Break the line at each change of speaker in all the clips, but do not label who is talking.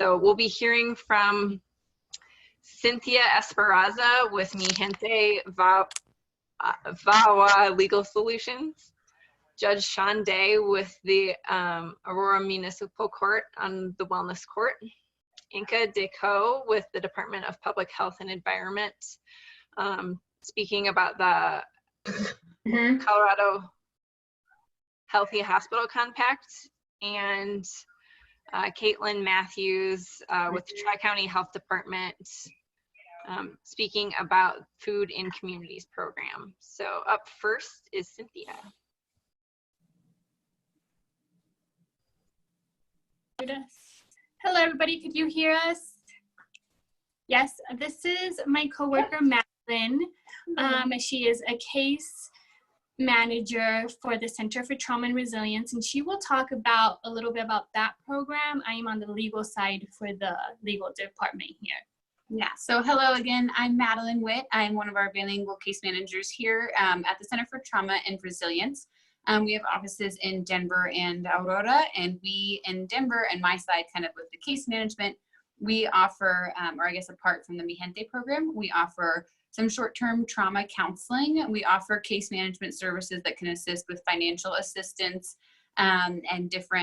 So we'll be hearing from Cinthia Esparza with Gente, VAWA Legal Solutions, Judge Shawn with the Aurora Municipal Court on the Wellness Court, Ynke with the Department of Public Health and Environment, speaking about the Colorado Healthy Hospital Compact, and Caitlin Matthews with the Tri-County Health Department, speaking about Food in Communities program. So up first is Cinthia.
Hello everybody, could you hear us? Yes, this is my coworker Madeline. She is a case manager for the Center for Trauma and Resilience, and she will talk about a little bit about that program. I am on the legal side for the legal department here.
Yeah, so hello again, I'm Madeline Witt. I'm one of our bilingual case managers here at the Center for Trauma and Resilience. We have offices in Denver and Aurora, and we in Denver and my side kind of with the case management, we offer, or I guess apart from the Mi Gente program, we offer some short-term trauma counseling. We offer case management services that can assist with financial assistance and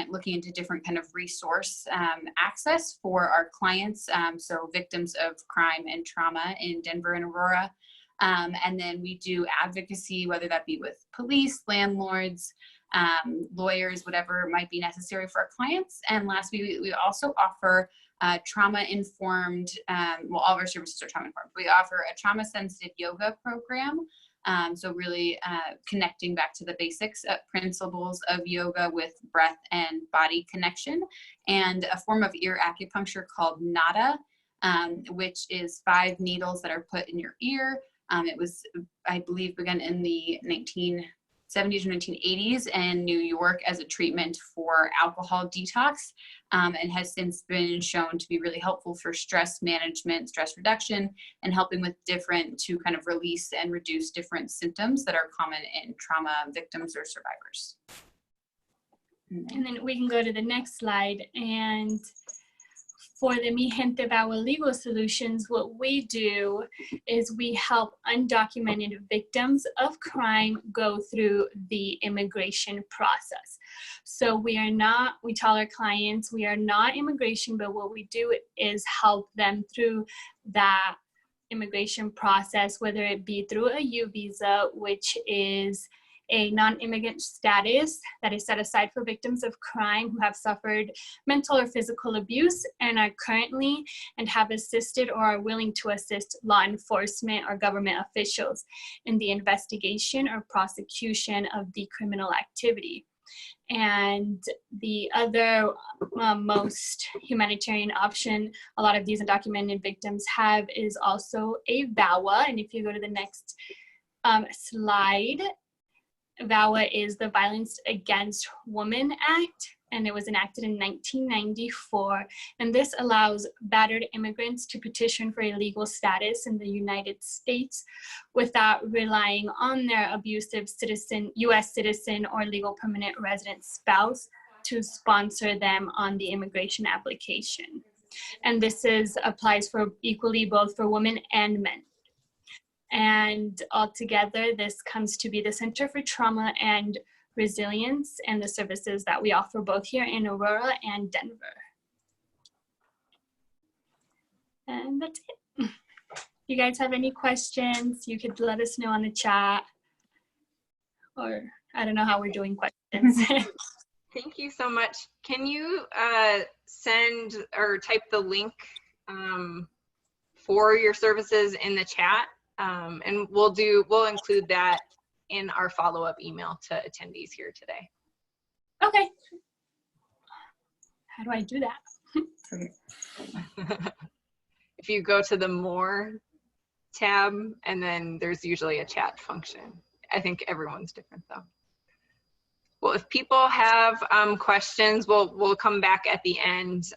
looking into different kind of resource access for our clients. So victims of crime and trauma in Denver and Aurora. And then we do advocacy, whether that be with police, landlords, lawyers, whatever might be necessary for our clients. And lastly, we also offer trauma-informed, well, all of our services are trauma-informed. We offer a trauma-sensitive yoga program. So really connecting back to the basics principles of yoga with breath and body connection, and a form of ear acupuncture called NADA, which is 5 needles that are put in your ear. It was, I believe, begun in the 1970s or 1980s in New York as a treatment for alcohol detox, and has since been shown to be really helpful for stress management, stress reduction, and helping with to kind of release and reduce different symptoms that are common in trauma victims or survivors.
And then we can go to the next slide. And for the Mi Gente VAWA Legal Solutions, what we do is we help undocumented victims of crime go through the immigration process. So we tell our clients, we are not immigration, but what we do is help them through that immigration process, whether it be through a U visa, which is a non-immigrant status that is set aside for victims of crime who have suffered mental or physical abuse and are currently and have assisted or are willing to assist law enforcement or government officials in the investigation or prosecution of the criminal activity. And the other most humanitarian option a lot of these undocumented victims have is also a VAWA. And if you go to the next slide, VAWA is the Violence Against Women Act, and it was enacted in 1994. And this allows battered immigrants to petition for a legal status in the United States without relying on their abusive citizen, US citizen or legal permanent resident spouse to sponsor them on the immigration application. And this applies for equally both for women and men. And altogether, this comes to be the Center for Trauma and Resilience and the services that we offer both here in Aurora and Denver. And that's it. If you guys have any questions, you could let us know on the chat, or I don't know how we're doing questions.
Thank you so much. Can you send or type the link for your services in the chat? And we'll include that in our follow-up email to attendees here today.
Okay. How do I do that?
If you go to the More tab, and then there's usually a chat function. I think everyone's different though. Well, if people have questions, we'll come back at the end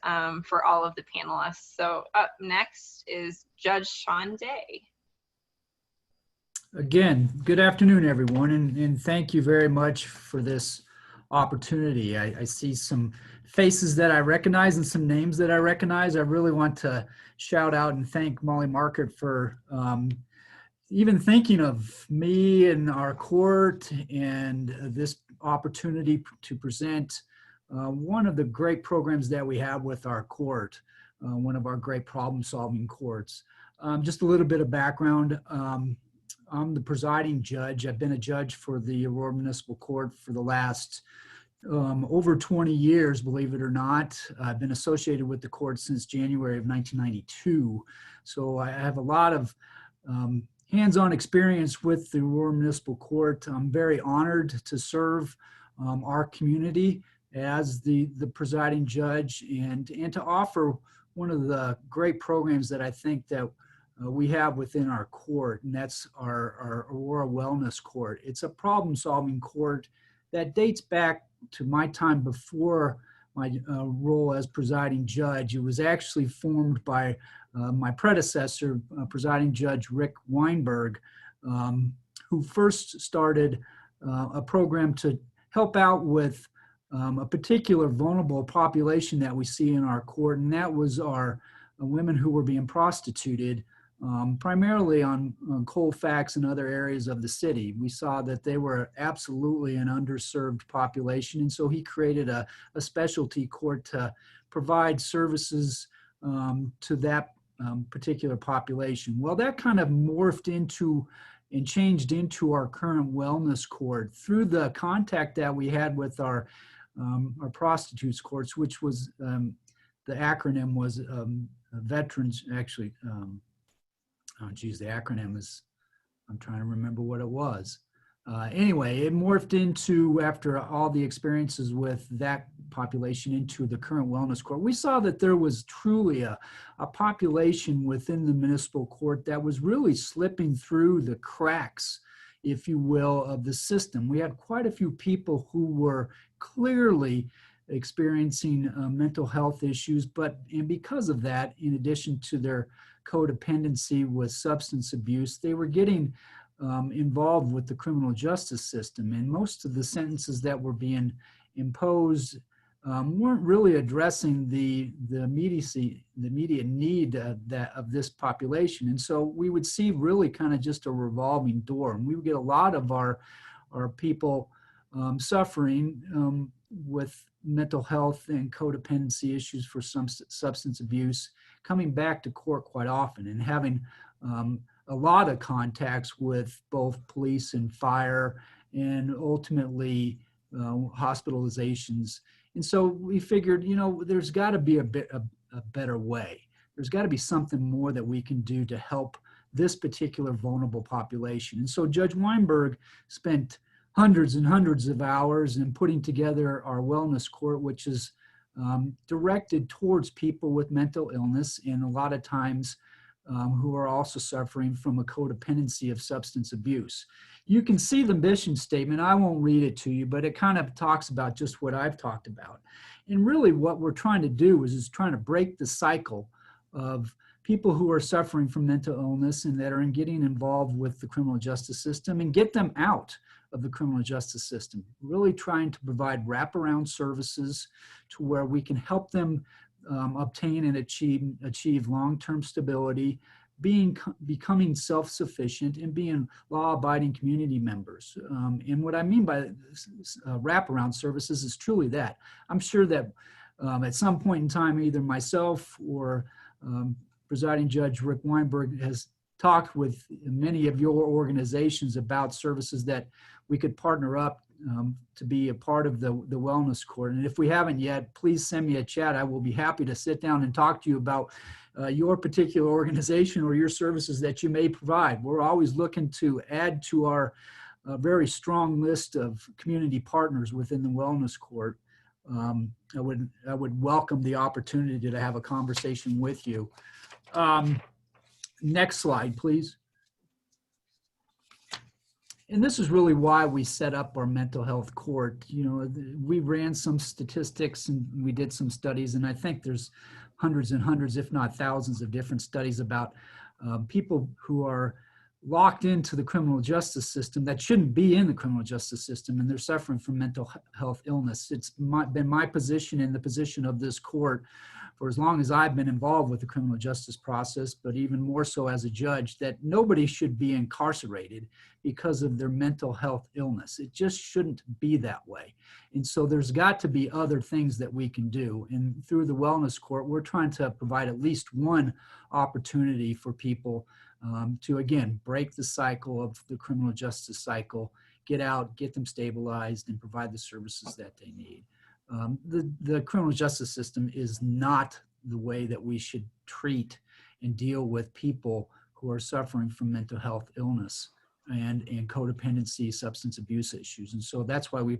for all of the panelists. So up next is Judge Shawn.
Again, good afternoon, everyone, and thank you very much for this opportunity. I see some faces that I recognize and some names that I recognize. I really want to shout out and thank Molly Market for even thinking of me and our court and this opportunity to present one of the great programs that we have with our court, one of our great problem-solving courts. Just a little bit of background. I'm the presiding judge. I've been a judge for the Aurora Municipal Court for the last over 20 years, believe it or not. I've been associated with the court since January of 1992. So I have a lot of hands-on experience with the Aurora Municipal Court. I'm very honored to serve our community as the presiding judge and to offer one of the great programs that I think that we have within our court, and that's our Aurora Wellness Court. It's a problem-solving court that dates back to my time before my role as presiding judge. It was actually formed by my predecessor, presiding judge Rick Weinberg, who first started a program to help out with a particular vulnerable population that we see in our court, and that was our women who were being prostituted, primarily on Colfax and other areas of the city. We saw that they were absolutely an underserved population, and so he created a specialty court to provide services to that particular population. Well, that kind of morphed into and changed into our current wellness court through the contact that we had with our prostitutes courts, which was the acronym was veterans, actually. Oh geez, the acronym is, I'm trying to remember what it was. Anyway, it morphed into, after all the experiences with that population, into the current wellness court. We saw that there was truly a population within the municipal court that was really slipping through the cracks, if you will, of the system. We had quite a few people who were clearly experiencing mental health issues, and because of that, in addition to their codependency with substance abuse, they were getting involved with the criminal justice system, and most of the sentences that were being imposed weren't really addressing the immediate need of this population. And so we would see really kind of just a revolving door, and we would get a lot of our people suffering with mental health and codependency issues for some substance abuse, coming back to court quite often and having a lot of contacts with both police and fire, and ultimately hospitalizations. And so we figured, there's got to be a better way. There's got to be something more that we can do to help this particular vulnerable population. And so Judge Weinberg spent hundreds and hundreds of hours in putting together our wellness court, which is directed towards people with mental illness, and a lot of times who are also suffering from a codependency of substance abuse. You can see the mission statement. I won't read it to you, but it kind of talks about just what I've talked about. And really what we're trying to do is trying to break the cycle of people who are suffering from mental illness and that are getting involved with the criminal justice system, and get them out of the criminal justice system. Really trying to provide wraparound services to where we can help them obtain and achieve long-term stability, becoming self-sufficient, and being law-abiding community members. And what I mean by wraparound services is truly that. I'm sure that at some point in time, either myself or presiding judge Rick Weinberg has talked with many of your organizations about services that we could partner up to be a part of the wellness court. And if we haven't yet, please send me a chat. I will be happy to sit down and talk to you about your particular organization or your services that you may provide. We're always looking to add to our very strong list of community partners within the wellness court. I would welcome the opportunity to have a conversation with you. Next slide, please. And this is really why we set up our mental health court. We ran some statistics and we did some studies, and I think there's hundreds and hundreds, if not thousands, of different studies about people who are locked into the criminal justice system that shouldn't be in the criminal justice system, and they're suffering from mental health illness. It's been my position and the position of this court for as long as I've been involved with the criminal justice process, but even more so as a judge, that nobody should be incarcerated because of their mental health illness. It just shouldn't be that way. And so there's got to be other things that we can do. And through the wellness court, we're trying to provide at least one opportunity for people to, again, break the cycle of the criminal justice cycle, get out, get them stabilized, and provide the services that they need. The criminal justice system is not the way that we should treat and deal with people who are suffering from mental health illness and codependency, substance abuse issues. And so that's why we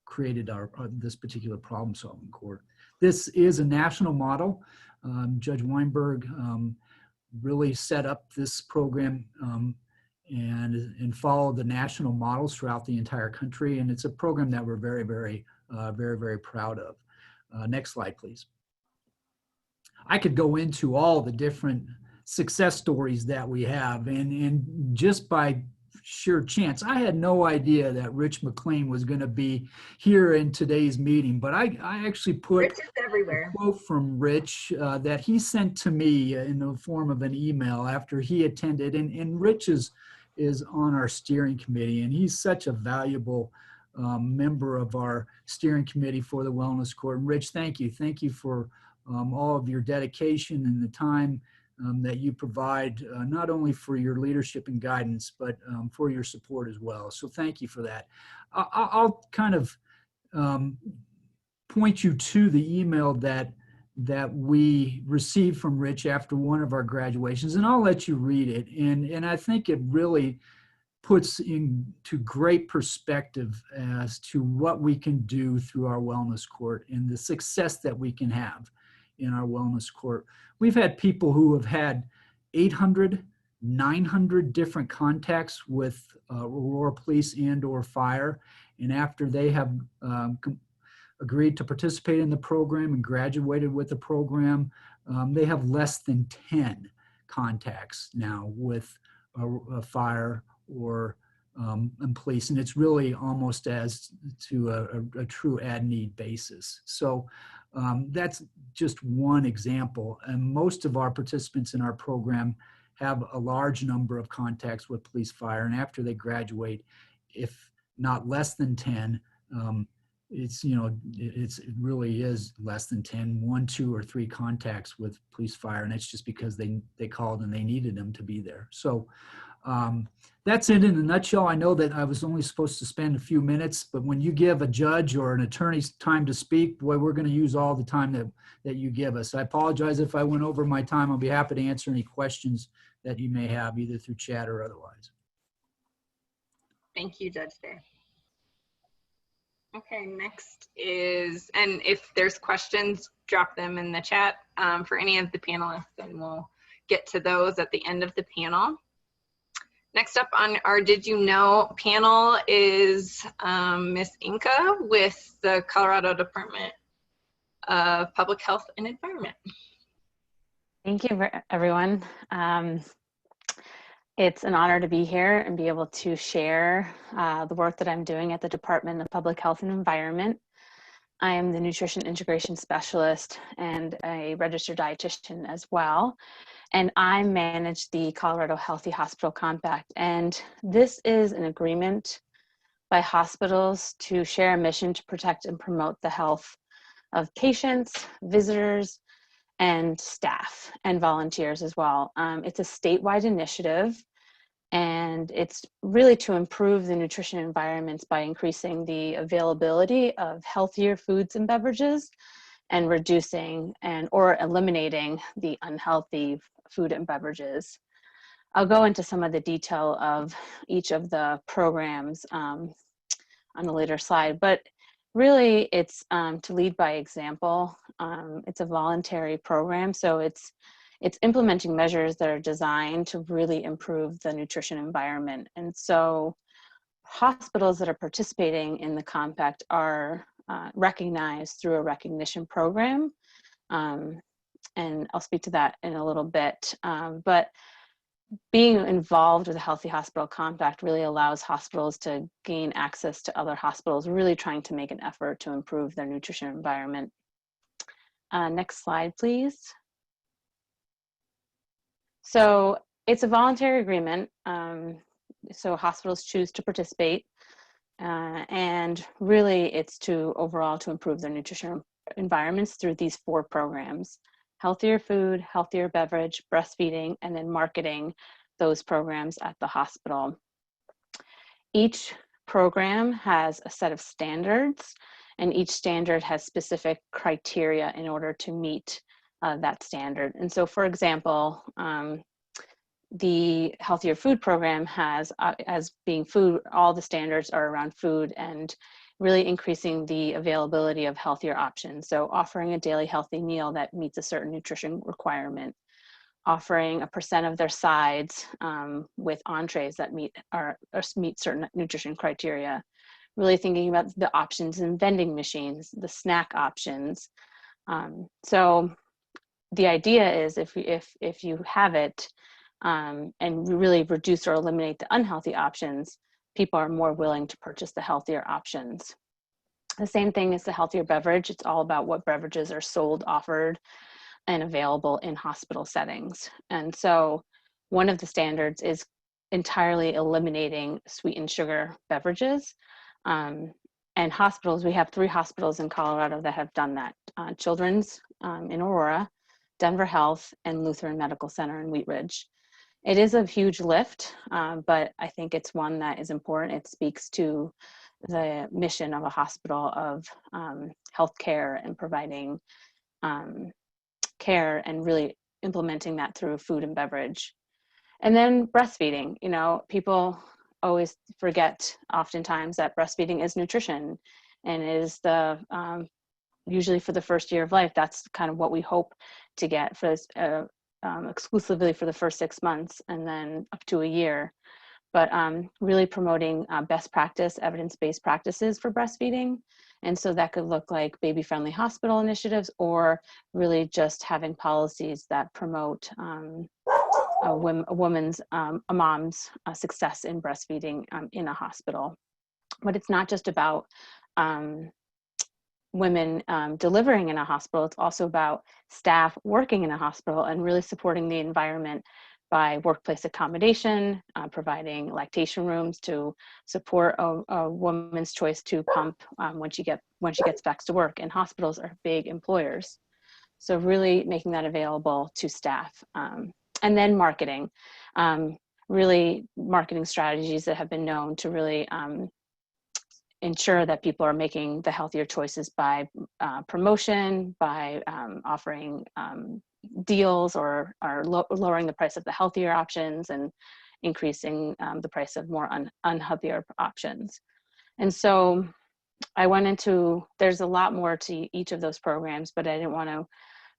created this particular problem-solving court. This is a national model. Judge Weinberg really set up this program and followed the national models throughout the entire country. And it's a program that we're very, very proud of. Next slide, please. I could go into all the different success stories that we have, and just by sheer chance, I had no idea that Rich McLean was going to be here in today's meeting, but I actually put
Rich is everywhere.
a quote from Rich that he sent to me in the form of an email after he attended, and Rich is on our steering committee, and he's such a valuable member of our steering committee for the Wellness Court. And Rich, thank you. Thank you for all of your dedication and the time that you provide, not only for your leadership and guidance, but for your support as well. So thank you for that. I'll kind of point you to the email that we received from Rich after one of our graduations, and I'll let you read it. And I think it really puts into great perspective as to what we can do through our wellness court and the success that we can have in our wellness court. We've had people who have had 800, 900 different contacts with Aurora Police and/or Fire, and after they have agreed to participate in the program and graduated with the program, they have less than 10 contacts now with a Fire or and police, and it's really almost as to a true ad-need basis. So that's just one example, and most of our participants in our program have a large number of contacts with police, fire, and after they graduate, if not less than 10, it really is less than 10, 1, 2, or 3 contacts with police, fire, and it's just because they called and they needed them to be there. So that's it in a nutshell. I know that I was only supposed to spend a few minutes, but when you give a judge or an attorney time to speak, boy, we're going to use all the time that you give us. I apologize if I went over my time. I'll be happy to answer any questions that you may have, either through chat or otherwise.
Thank you, Judge Day. Okay, next is, and if there's questions, drop them in the chat for any of the panelists, and we'll get to those at the end of the panel. Next up on our Did You Know panel is Miss Ynke with the Colorado Department of Public Health and Environment.
Thank you, everyone. It's an honor to be here and be able to share the work that I'm doing at the Department of Public Health and Environment. I am the Nutrition Integration Specialist and a registered dietitian as well. And I manage the Colorado Healthy Hospital Compact. And this is an agreement by hospitals to share a mission to protect and promote the health of patients, visitors, and staff and volunteers as well. It's a statewide initiative, and it's really to improve the nutrition environments by increasing the availability of healthier foods and beverages and reducing or eliminating the unhealthy food and beverages. I'll go into some of the detail of each of the programs on a later slide, but really it's to lead by example. It's a voluntary program, so it's implementing measures that are designed to really improve the nutrition environment. And so hospitals that are participating in the compact are recognized through a recognition program. And I'll speak to that in a little bit. But being involved with a Healthy Hospital Compact really allows hospitals to gain access to other hospitals, really trying to make an effort to improve their nutrition environment. Next slide, please. So it's a voluntary agreement. So hospitals choose to participate. And really it's overall to improve their nutrition environments through these 4 programs: healthier food, healthier beverage, breastfeeding, and then marketing those programs at the hospital. Each program has a set of standards, and each standard has specific criteria in order to meet that standard. And so, for example, the healthier food program has, as being food, all the standards are around food and really increasing the availability of healthier options. So offering a daily healthy meal that meets a certain nutrition requirement, offering a % of their sides with entrees that meet certain nutrition criteria, really thinking about the options in vending machines, the snack options. So the idea is if you have it, and really reduce or eliminate the unhealthy options, people are more willing to purchase the healthier options. The same thing is the healthier beverage. It's all about what beverages are sold, offered, and available in hospital settings. And so one of the standards is entirely eliminating sweetened sugar beverages. And hospitals, we have 3 hospitals in Colorado that have done that. Children's in Aurora, Denver Health, and Lutheran Medical Center in Wheat Ridge. It is a huge lift, but I think it's one that is important. It speaks to the mission of a hospital of healthcare and providing care and really implementing that through food and beverage. And then breastfeeding, you know, people always forget oftentimes that breastfeeding is nutrition and is the usually for the first year of life. That's kind of what we hope to get for this, exclusively for the first 6 months and then up to a year. But really promoting best practice, evidence-based practices for breastfeeding. And so that could look like baby-friendly hospital initiatives, or really just having policies that promote a mom's success in breastfeeding in a hospital. But it's not just about women delivering in a hospital, it's also about staff working in a hospital and really supporting the environment by workplace accommodation, providing lactation rooms to support a woman's choice to pump when she gets back to work. And hospitals are big employers. So really making that available to staff. And then marketing, really marketing strategies that have been known to really ensure that people are making the healthier choices by promotion, by offering deals or lowering the price of the healthier options and increasing the price of more unhealthier options. And so I went into, there's a lot more to each of those programs, but I didn't want to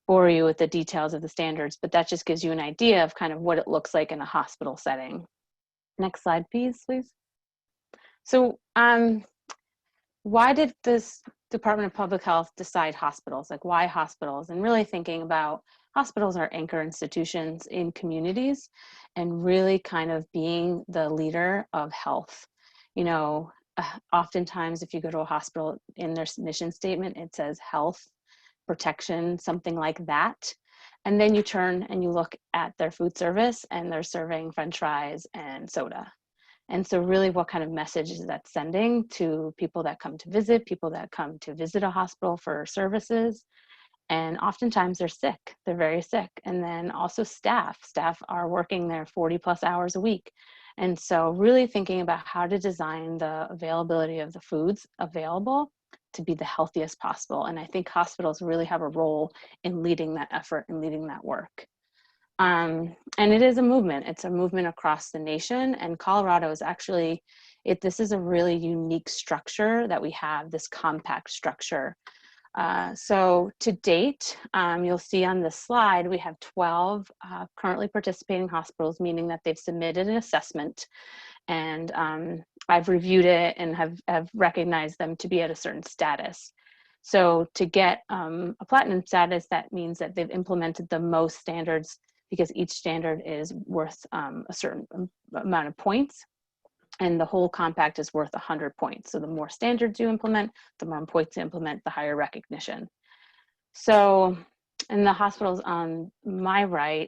bore you with the details of the standards, but that just gives you an idea of kind of what it looks like in a hospital setting. Next slide, please. So why did this Department of Public Health decide hospitals? Like, why hospitals? And really thinking about hospitals are anchor institutions in communities and really kind of being the leader of health. You know, oftentimes if you go to a hospital, in their mission statement, it says health, protection, something like that. And then you turn and you look at their food service and they're serving French fries and soda. And so really what kind of message is that sending to people that come to visit a hospital for services? And oftentimes they're sick, they're very sick. And then also staff are working there 40+ hours a week. And so really thinking about how to design the availability of the foods available to be the healthiest possible. And I think hospitals really have a role in leading that effort and leading that work. And it is a movement. It's a movement across the nation, and Colorado is actually, this is a really unique structure that we have, this compact structure. So to date, you'll see on this slide, we have 12 currently participating hospitals, meaning that they've submitted an assessment, and I've reviewed it and have recognized them to be at a certain status. So to get a platinum status, that means that they've implemented the most standards because each standard is worth a certain amount of points. And the whole compact is worth 100 points. So the more standards you implement, the more points you implement, the higher recognition. So in the hospitals on my right,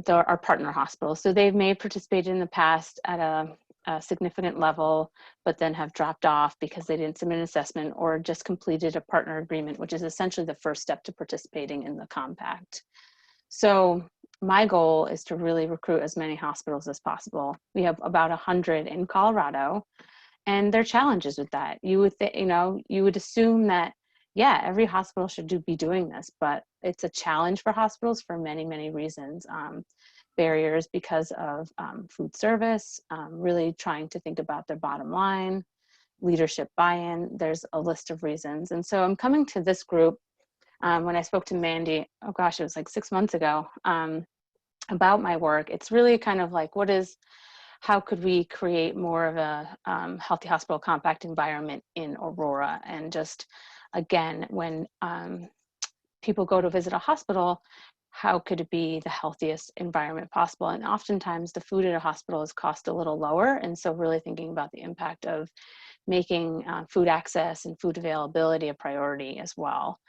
there are partner hospitals. So they may participate in the past at a significant level, but then have dropped off because they didn't submit an assessment or just completed a partner agreement, which is essentially the first step to participating in the compact. So my goal is to really recruit as many hospitals as possible. We have about 100 in Colorado, and there are challenges with that. You would assume that, yeah, every hospital should be doing this, but it's a challenge for hospitals for many, many reasons. Barriers because of food service, really trying to think about their bottom line, leadership buy-in. There's a list of reasons. And so I'm coming to this group when I spoke to Mandy, oh gosh, it was like 6 months ago, about my work. It's really kind of like, how could we create more of a healthy hospital compact environment in Aurora? And just, again, when people go to visit a hospital, how could it be the healthiest environment possible? And oftentimes the food at a hospital is cost a little lower. And so really thinking about the impact of making food access and food availability a priority as well.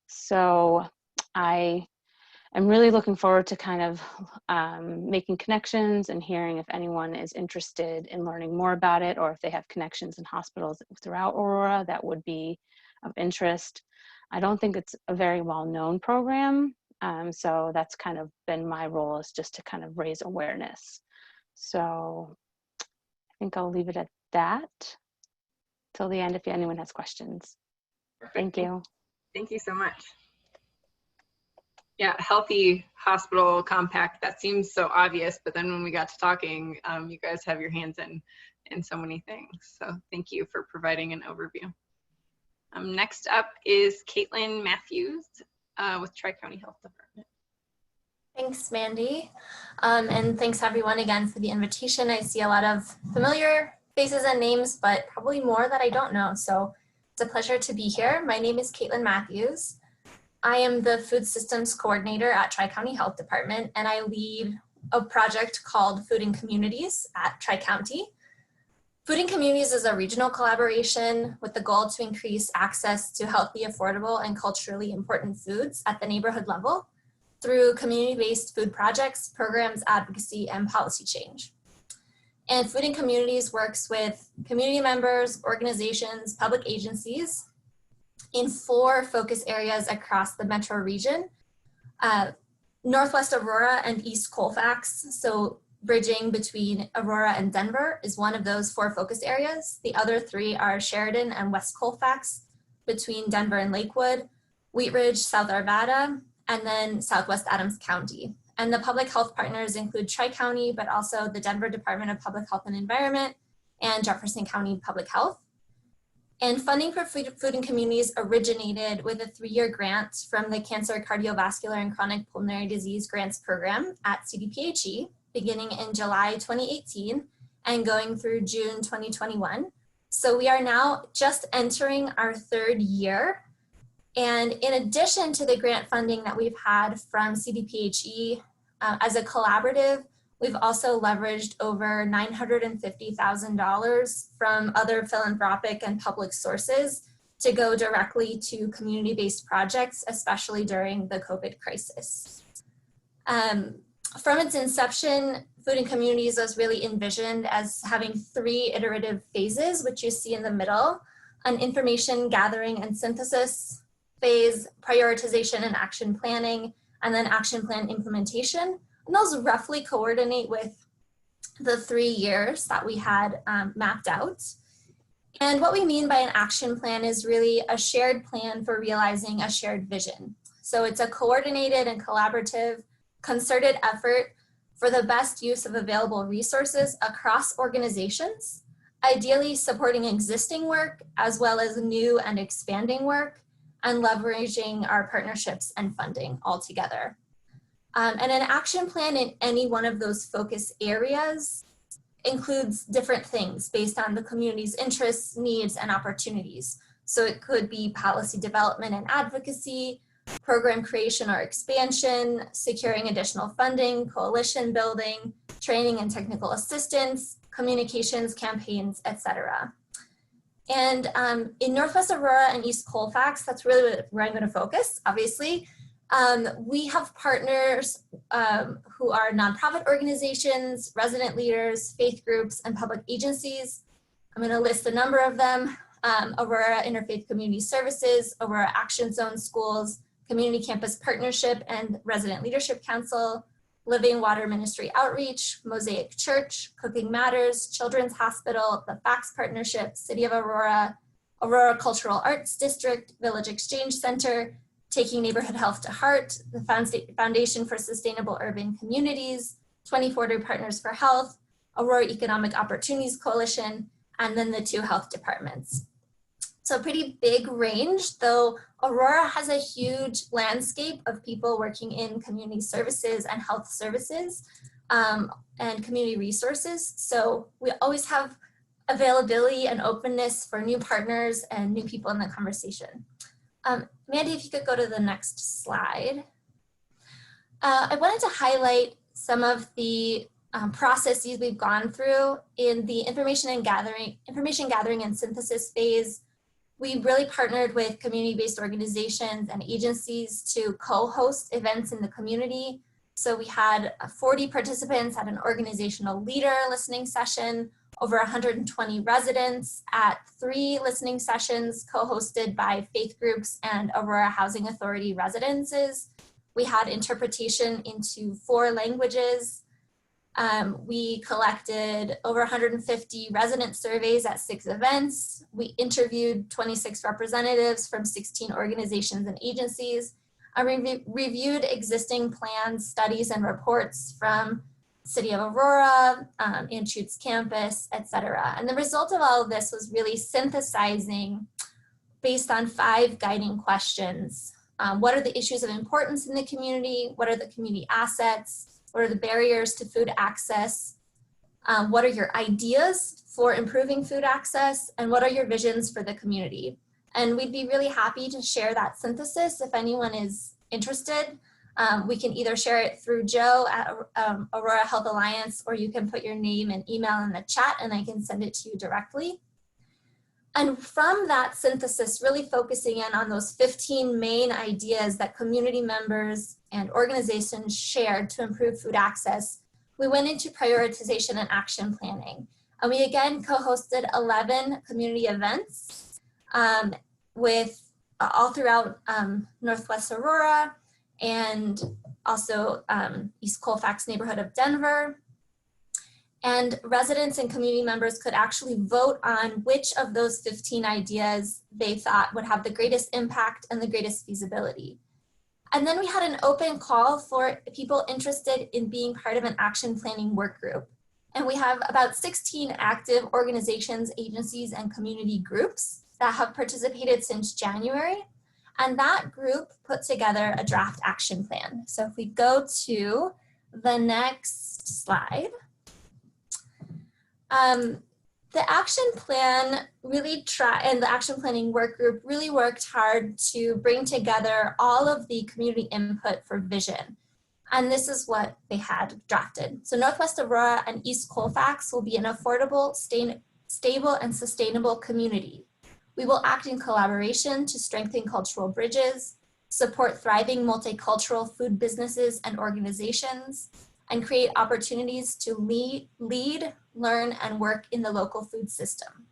So I'm really looking forward to kind of making connections and hearing if anyone is interested in learning more about it, or if they have connections in hospitals throughout Aurora that would be of interest. I don't think it's a very well-known program. So that's kind of been my role, is just to kind of raise awareness. So I think I'll leave it at that till the end if anyone has questions.
Perfect.
Thank you.
Thank you so much. Yeah, healthy hospital compact, that seems so obvious, but then when we got to talking, you guys have your hands in so many things. So thank you for providing an overview. Next up is Caitlin Matthews with Tri-County Health Department.
Thanks, Mandy. And thanks everyone again for the invitation. I see a lot of familiar faces and names, but probably more that I don't know. So it's a pleasure to be here. My name is Caitlin Matthews. I am the Food Systems Coordinator at Tri-County Health Department, and I lead a project called Food in Communities at Tri-County. Food in Communities is a regional collaboration with the goal to increase access to healthy, affordable, and culturally important foods at the neighborhood level through community-based food projects, programs, advocacy, and policy change. And Food in Communities works with community members, organizations, public agencies in 4 focus areas across the metro region, Northwest Aurora and East Colfax. So bridging between Aurora and Denver is one of those 4 focus areas. The other 3 are Sheridan and West Colfax, between Denver and Lakewood, Wheat Ridge, South Arvada, and then Southwest Adams County. And the public health partners include Tri-County, but also the Denver Department of Public Health and Environment and Jefferson County Public Health. And funding for Food in Communities originated with a 3-year grant from the Cancer, Cardiovascular, and Chronic Pulmonary Disease Grants Program at CDPHE, beginning in July 2018 and going through June 2021. So we are now just entering our 3rd year. And in addition to the grant funding that we've had from CDPHE, as a collaborative, we've also leveraged over $950,000 from other philanthropic and public sources to go directly to community-based projects, especially during the COVID crisis. From its inception, Food in Communities was really envisioned as having 3 iterative phases, which you see in the middle: an information gathering and synthesis phase, prioritization and action planning, and then action plan implementation. And those roughly coordinate with the 3 years that we had mapped out. And what we mean by an action plan is really a shared plan for realizing a shared vision. So it's a coordinated and collaborative, concerted effort for the best use of available resources across organizations, ideally supporting existing work as well as new and expanding work, and leveraging our partnerships and funding all together. And an action plan in any one of those focus areas includes different things based on the community's interests, needs, and opportunities. So it could be policy development and advocacy, program creation or expansion, securing additional funding, coalition building, training and technical assistance, communications, campaigns, etc. And in Northwest Aurora and East Colfax, that's really where I'm going to focus, obviously. We have partners who are nonprofit organizations, resident leaders, faith groups, and public agencies. I'm going to list a number of them: Aurora Interfaith Community Services, Aurora Action Zone Schools, Community Campus Partnership and Resident Leadership Council, Living Water Ministry Outreach, Mosaic Church, Cooking Matters, Children's Hospital, the Fax Partnership, City of Aurora, Aurora Cultural Arts District, Village Exchange Center, Taking Neighborhood Health to Heart, the Foundation for Sustainable Urban Communities, 2040 Partners for Health, Aurora Economic Opportunities Coalition, and then the 2 health departments. So a pretty big range, though Aurora has a huge landscape of people working in community services and health services and community resources. So we always have availability and openness for new partners and new people in the conversation. Mandy, if you could go to the next slide. I wanted to highlight some of the processes we've gone through in the information gathering and synthesis phase. We really partnered with community-based organizations and agencies to co-host events in the community. So we had 40 participants at an organizational leader listening session, over 120 residents at 3 listening sessions co-hosted by faith groups and Aurora Housing Authority residences. We had interpretation into 4 languages. We collected over 150 resident surveys at 6 events. We interviewed 26 representatives from 16 organizations and agencies. I reviewed existing plans, studies, and reports from City of Aurora, Anschutz campus, etc. And the result of all of this was really synthesizing based on 5 guiding questions. What are the issues of importance in the community? What are the community assets? What are the barriers to food access? What are your ideas for improving food access? And what are your visions for the community? And we'd be really happy to share that synthesis if anyone is interested. We can either share it through Joe at Aurora Health Alliance, or you can put your name and email in the chat and I can send it to you directly. And from that synthesis, really focusing in on those 15 main ideas that community members and organizations shared to improve food access, we went into prioritization and action planning. And we again co-hosted 11 community events with all throughout Northwest Aurora and also East Colfax neighborhood of Denver. And residents and community members could actually vote on which of those 15 ideas they thought would have the greatest impact and the greatest feasibility. And then we had an open call for people interested in being part of an action planning work group. And we have about 16 active organizations, agencies, and community groups that have participated since January. And that group put together a draft action plan. So if we go to the next slide. The action plan and the action planning work group really worked hard to bring together all of the community input for vision. And this is what they had drafted. So Northwest Aurora and East Colfax will be an affordable, stable, and sustainable community. We will act in collaboration to strengthen cultural bridges, support thriving multicultural food businesses and organizations, and create opportunities to lead, learn, and work in the local food system.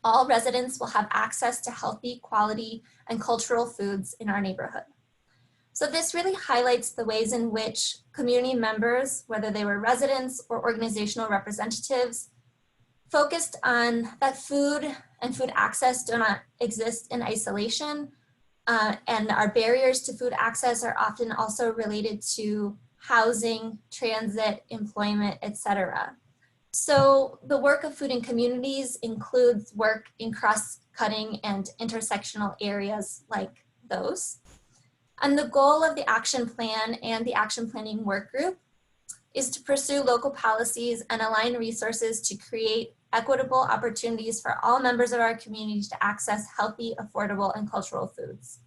All residents will have access to healthy, quality, and cultural foods in our neighborhood. So this really highlights the ways in which community members, whether they were residents or organizational representatives, focused on that food and food access do not exist in isolation, and our barriers to food access are often also related to housing, transit, employment, etc. So the work of food in communities includes work in cross-cutting and intersectional areas like those. And the goal of the action plan and the action planning work group is to pursue local policies and align resources to create equitable opportunities for all members of our community to access healthy, affordable, and cultural foods.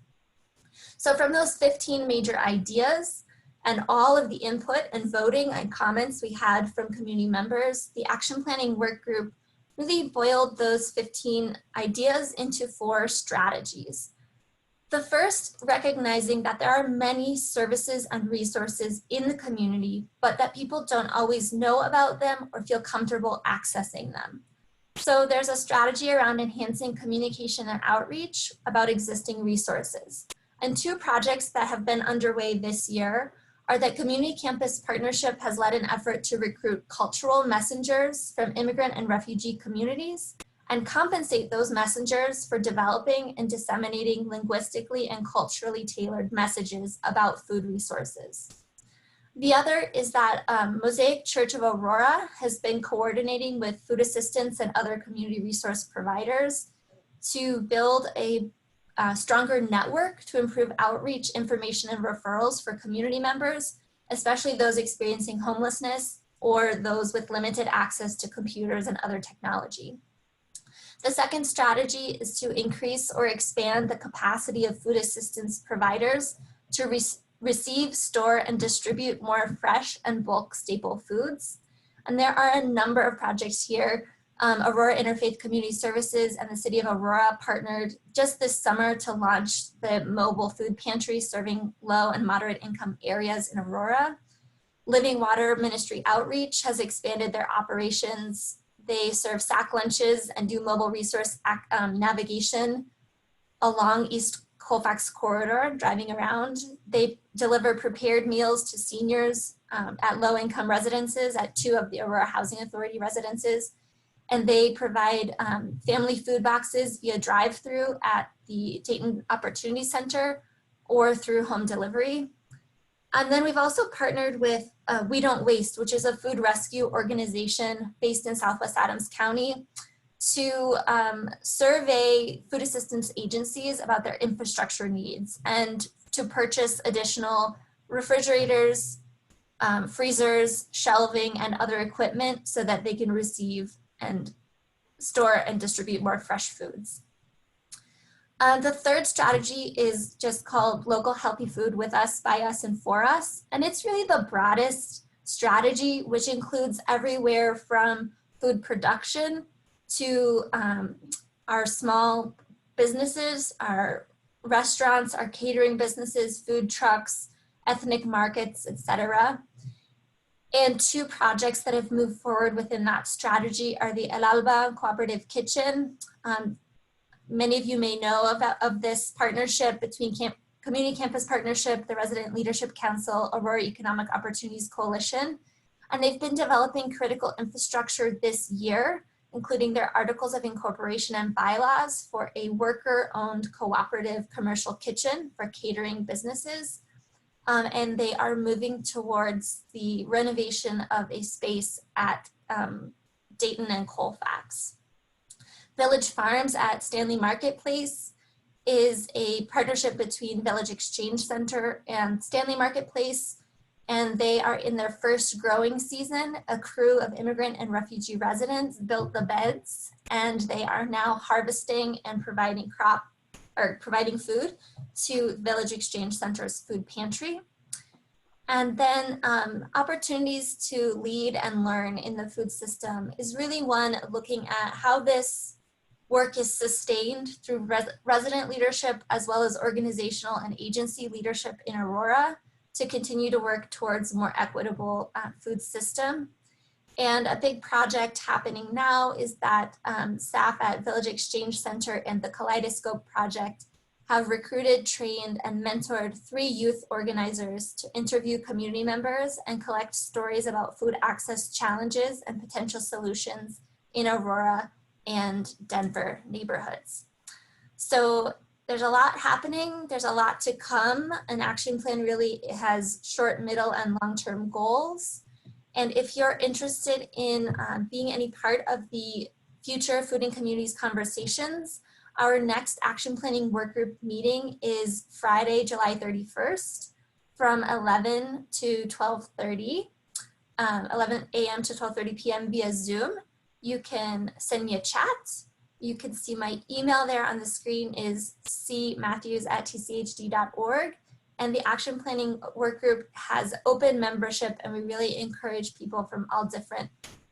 So from those 15 major ideas and all of the input and voting and comments we had from community members, the action planning work group really boiled those 15 ideas into 4 strategies. The first, recognizing that there are many services and resources in the community, but that people don't always know about them or feel comfortable accessing them. So there's a strategy around enhancing communication and outreach about existing resources. And 2 projects that have been underway this year are that Community Campus Partnership has led an effort to recruit cultural messengers from immigrant and refugee communities and compensate those messengers for developing and disseminating linguistically and culturally tailored messages about food resources. The other is that Mosaic Church of Aurora has been coordinating with food assistants and other community resource providers to build a stronger network to improve outreach, information, and referrals for community members, especially those experiencing homelessness or those with limited access to computers and other technology. The second strategy is to increase or expand the capacity of food assistance providers to receive, store, and distribute more fresh and bulk staple foods. And there are a number of projects here. Aurora Interfaith Community Services and the City of Aurora partnered just this summer to launch the mobile food pantry serving low and moderate income areas in Aurora. Living Water Ministry Outreach has expanded their operations. They serve sack lunches and do mobile resource navigation along East Colfax Corridor, driving around. They deliver prepared meals to seniors at low-income residences at 2 of the Aurora Housing Authority residences. And they provide family food boxes via drive-through at the Dayton Opportunity Center or through home delivery. And then we've also partnered with We Don't Waste, which is a food rescue organization based in Southwest Adams County, to survey food assistance agencies about their infrastructure needs and to purchase additional refrigerators, freezers, shelving, and other equipment so that they can receive and store and distribute more fresh foods. The third strategy is just called Local Healthy Food With Us, By Us, and For Us. And it's really the broadest strategy, which includes everywhere from food production to our small businesses, our restaurants, our catering businesses, food trucks, ethnic markets, etc. And 2 projects that have moved forward within that strategy are the El Alba Cooperative Kitchen. Many of you may know of this partnership between Community Campus Partnership, the Resident Leadership Council, Aurora Economic Opportunities Coalition, and they've been developing critical infrastructure this year, including their articles of incorporation and bylaws for a worker-owned cooperative commercial kitchen for catering businesses. And they are moving towards the renovation of a space at Dayton and Colfax. Village Farms at Stanley Marketplace is a partnership between Village Exchange Center and Stanley Marketplace, and they are in their first growing season. A crew of immigrant and refugee residents built the beds, and they are now harvesting and providing food to Village Exchange Center's food pantry. And then opportunities to lead and learn in the food system is really one looking at how this work is sustained through resident leadership as well as organizational and agency leadership in Aurora to continue to work towards a more equitable food system. And a big project happening now is that staff at Village Exchange Center and the Kaleidoscope Project have recruited, trained, and mentored 3 youth organizers to interview community members and collect stories about food access challenges and potential solutions in Aurora and Denver neighborhoods. So there's a lot happening, there's a lot to come. An action plan really has short, middle, and long-term goals. And if you're interested in being any part of the future Food and Communities conversations, our next action planning work group meeting is Friday, July 31st from 11 to 12:30, 11 a.m. to 12:30 p.m. via Zoom. You can send me a chat, You can see my email there on the screen is cmatthews@tchd.org. And the action planning work group has open membership, and we really encourage people from all different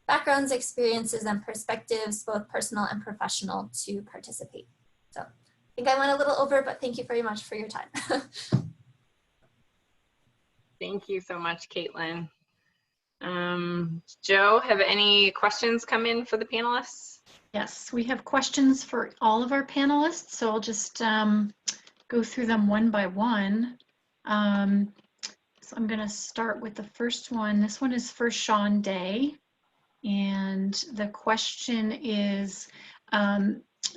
backgrounds, experiences, and perspectives, both personal and professional, to participate. So I think I went a little over, but thank you very much for your time.
Thank you so much, Caitlin. Joe, have any questions come in for the panelists?
Yes, we have questions for all of our panelists, so I'll just go through them one by one. So I'm going to start with the first one. This one is for Shawn Day, and the question is,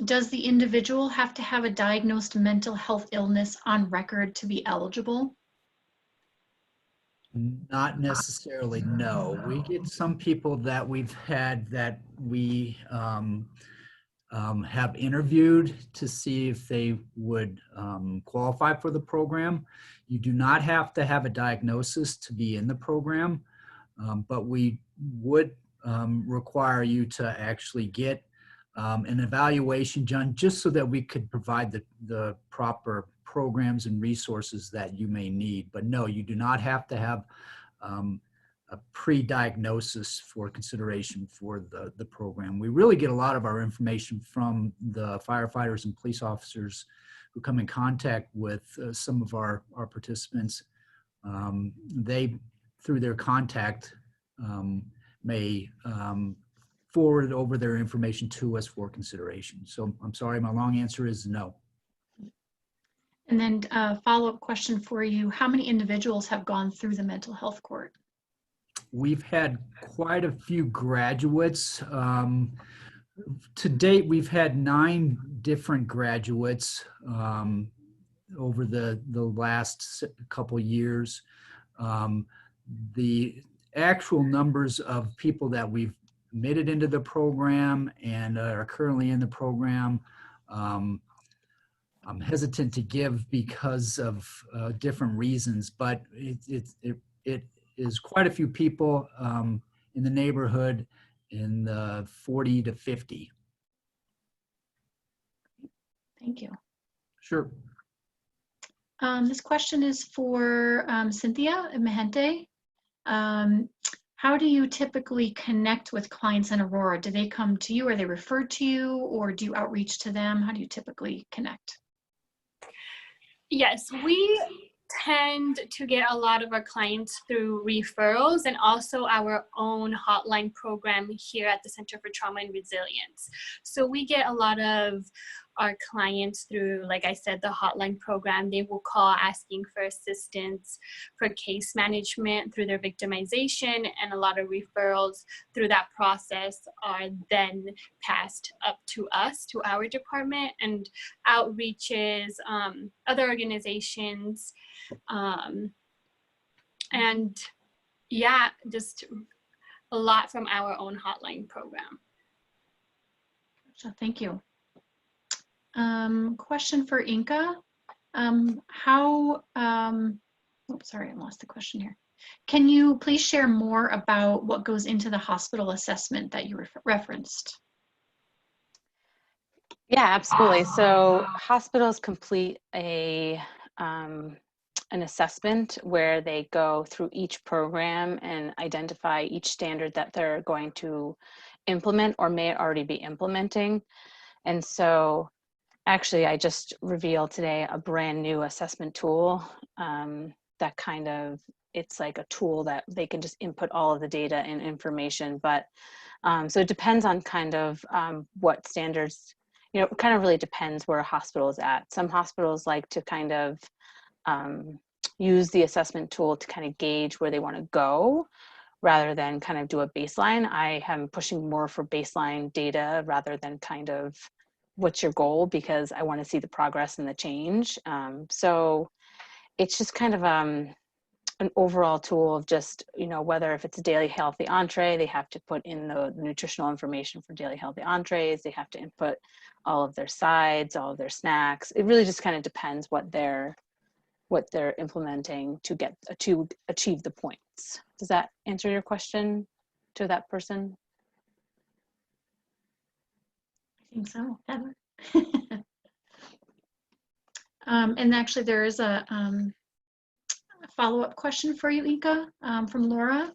does the individual have to have a diagnosed mental health illness on record to be eligible?
Not necessarily, no. We get some people that we've had that we have interviewed to see if they would qualify for the program. You do not have to have a diagnosis to be in the program, but we would require you to actually get an evaluation done just so that we could provide the proper programs and resources that you may need. But no, you do not have to have a pre-diagnosis for consideration for the program. We really get a lot of our information from the firefighters and police officers who come in contact with some of our participants. They, through their contact, may forward over their information to us for consideration. So I'm sorry, my long answer is no.
And then a follow-up question for you. How many individuals have gone through the mental health court?
We've had quite a few graduates. To date, we've had 9 different graduates over the last couple years. The actual numbers of people that we've admitted into the program and are currently in the program, I'm hesitant to give because of different reasons, but it is quite a few people in the neighborhood in the 40 to 50.
Thank you.
Sure.
This question is for Cinthia at Gente. How do you typically connect with clients in Aurora? Do they come to you? Are they referred to you, or do you outreach to them? How do you typically connect?
Yes, we tend to get a lot of our clients through referrals and also our own hotline program here at the Center for Trauma and Resilience. So we get a lot of our clients through, like I said, the hotline program. They will call asking for assistance for case management through their victimization, and a lot of referrals through that process are then passed up to us, to our department, and outreaches, other organizations, and yeah, just a lot from our own hotline program.
So thank you. Question for Ynke. Sorry, I lost the question here. Can you please share more about what goes into the hospital assessment that you referenced?
Yeah, absolutely. So hospitals complete an assessment where they go through each program and identify each standard that they're going to implement or may already be implementing. And so actually, I just revealed today a brand new assessment tool that kind of, it's like a tool that they can just input all of the data and information. But so it depends on kind of what standards, you know, it kind of really depends where a hospital is at. Some hospitals like to kind of use the assessment tool to kind of gauge where they want to go rather than kind of do a baseline. I am pushing more for baseline data rather than kind of what's your goal, because I want to see the progress and the change. So it's just kind of an overall tool of just, you know, whether if it's a daily healthy entree, they have to put in the nutritional information for daily healthy entrees. They have to input all of their sides, all of their snacks. It really just kind of depends what they're implementing to achieve the points. Does that answer your question to that person?
I think so, Heather. And actually there is a follow-up question for you, Ynke, from Laura.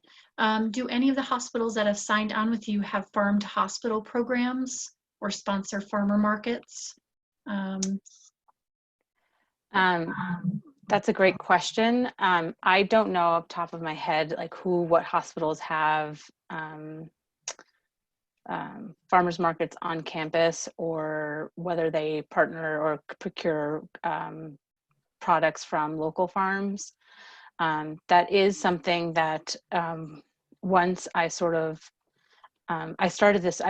Do any of the hospitals that have signed on with you have farm to hospital programs or sponsor farmer markets?
That's a great question. I don't know off the top of my head, like what hospitals have farmers markets on campus, or whether they partner or procure products from local farms. That is something that once I sort of I started this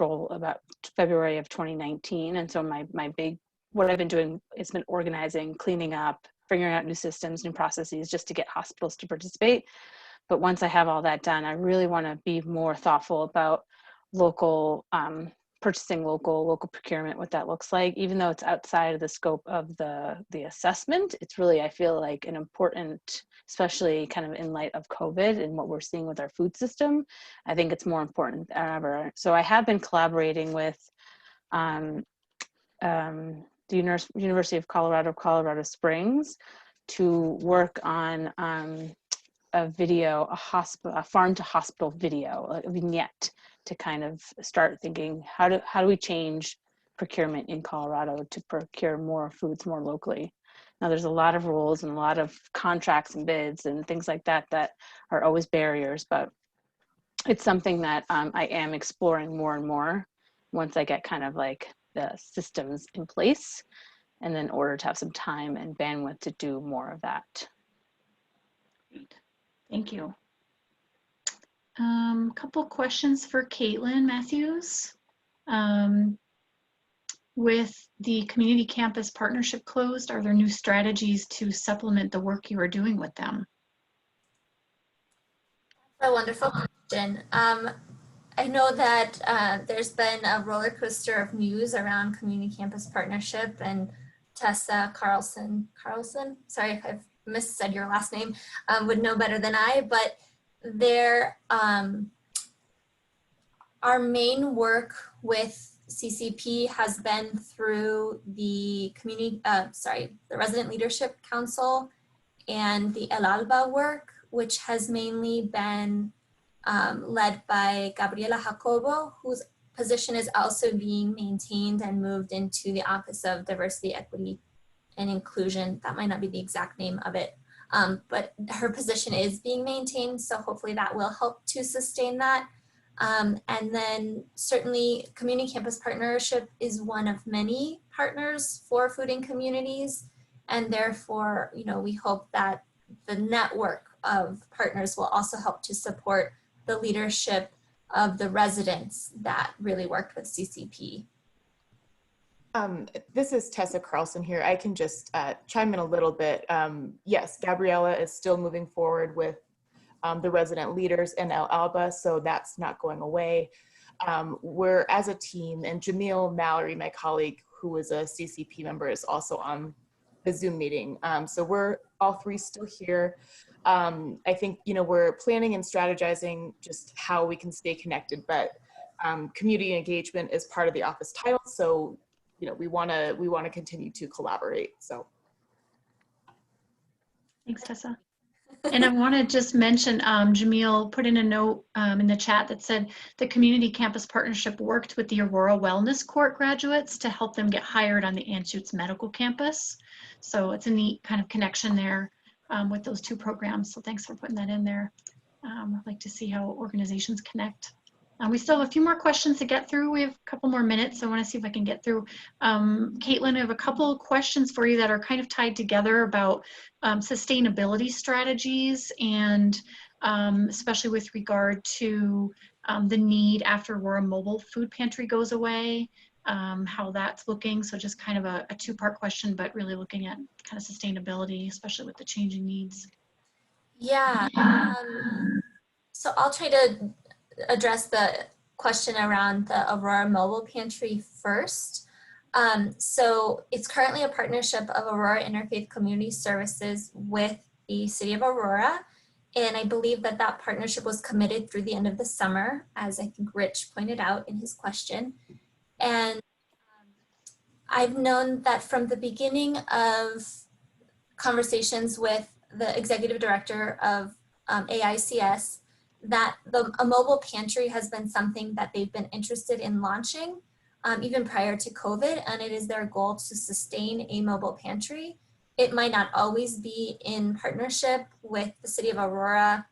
role about February of 2019, and so my big what I've been doing has been organizing, cleaning up, figuring out new systems, new processes, just to get hospitals to participate. But once I have all that done, I really want to be more thoughtful about local purchasing, local procurement, what that looks like. Even though it's outside of the scope of the assessment, it's really, I feel like, an important, especially kind of in light of COVID and what we're seeing with our food system, I think it's more important than ever. So I have been collaborating with the University of Colorado Springs to work on a video, a farm to hospital video, a vignette, to kind of start thinking, how do we change procurement in Colorado to procure more foods more locally? Now there's a lot of rules and a lot of contracts and bids and things like that that are always barriers, but it's something that I am exploring more and more once I get kind of like the systems in place, and in order to have some time and bandwidth to do more of that.
Great. Thank you. Couple questions for Caitlin Matthews. With the community campus partnership closed, are there new strategies to supplement the work you are doing with them?
A wonderful question. I know that there's been a roller coaster of news around community campus partnership, and Tessa Carlson, sorry if I've missaid your last name, would know better than I, but our main work with CCP has been through the the Resident Leadership Council and the El Alba work, which has mainly been led by Gabriela Jacobo, whose position is also being maintained and moved into the Office of Diversity, Equity, and Inclusion. That might not be the exact name of it, but her position is being maintained, so hopefully that will help to sustain that. And then certainly Community Campus Partnership is one of many partners for food and communities, and therefore, we hope that the network of partners will also help to support the leadership of the residents that really worked with CCP.
This is Tessa Carlson here. I can just chime in a little bit. Yes, Gabriela is still moving forward with the resident leaders in El Alba, so that's not going away. We're, as a team, and Jamil Mallory, my colleague, who is a CCP member, is also on the Zoom meeting. So we're all three still here. I think, we're planning and strategizing just how we can stay connected, but community engagement is part of the office title. So, we want to continue to collaborate. So.
Thanks, Tessa. And I want to just mention, Jamil put in a note in the chat that said the Community Campus Partnership worked with the Aurora Wellness Court graduates to help them get hired on the Anschutz Medical Campus. So it's a neat kind of connection there with those two programs. So thanks for putting that in there. I'd like to see how organizations connect. We still have a few more questions to get through. We have a couple more minutes, so I want to see if I can get through. Caitlin, I have a couple of questions for you that are kind of tied together about sustainability strategies, and especially with regard to the need after Aurora Mobile Food Pantry goes away, how that's looking. So just kind of a two-part question, but really looking at kind of sustainability, especially with the changing needs.
Yeah, so I'll try to address the question around the Aurora Mobile Pantry first. So it's currently a partnership of Aurora Interfaith Community Services with the City of Aurora. And I believe that that partnership was committed through the end of the summer, as I think Rich pointed out in his question. And I've known that from the beginning of conversations with the executive director of AICS, that a mobile pantry has been something that they've been interested in launching even prior to COVID, and it is their goal to sustain a mobile pantry. It might not always be in partnership with the city of Aurora,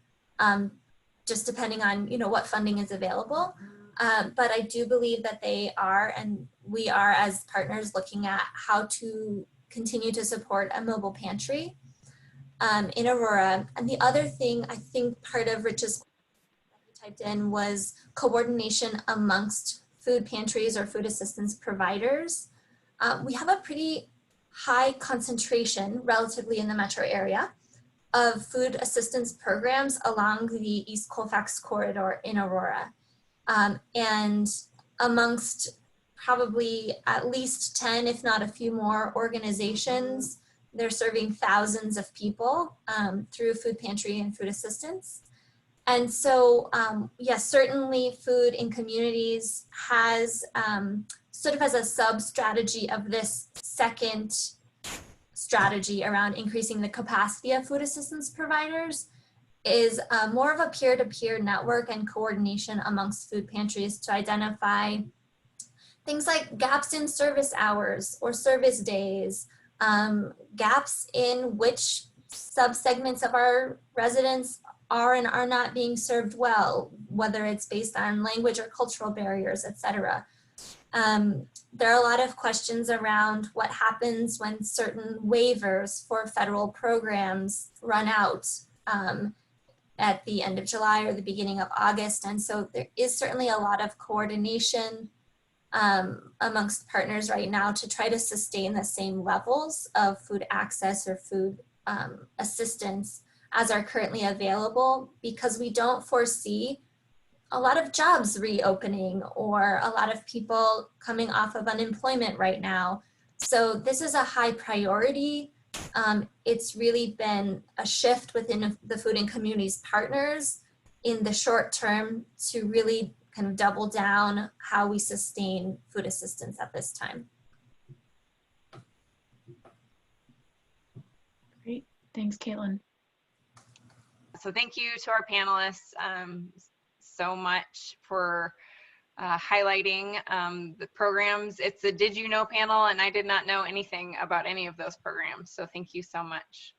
just depending on what funding is available. But I do believe that they are, and we are as partners, looking at how to continue to support a mobile pantry in Aurora. And the other thing, I think part of Rich's that he typed in was coordination amongst food pantries or food assistance providers. We have a pretty high concentration relatively in the metro area of food assistance programs along the East Colfax corridor in Aurora. And amongst probably at least 10, if not a few more organizations, they're serving thousands of people through food pantry and food assistance. And so, yes, certainly food in communities has sort of as a sub-strategy of this second strategy around increasing the capacity of food assistance providers is more of a peer-to-peer network and coordination amongst food pantries to identify things like gaps in service hours or service days, gaps in which subsegments of our residents are and are not being served well, whether it's based on language or cultural barriers, et cetera. There are a lot of questions around what happens when certain waivers for federal programs run out at the end of July or the beginning of August. And so there is certainly a lot of coordination amongst partners right now to try to sustain the same levels of food access or food assistance as are currently available, because we don't foresee a lot of jobs reopening or a lot of people coming off of unemployment right now. So this is a high priority. It's really been a shift within the food and communities partners in the short term to really kind of double down how we sustain food assistance at this time.
Great, thanks, Caitlin.
So thank you to our panelists so much for highlighting the programs. It's a Did You Know panel, and I did not know anything about any of those programs. So thank you so much.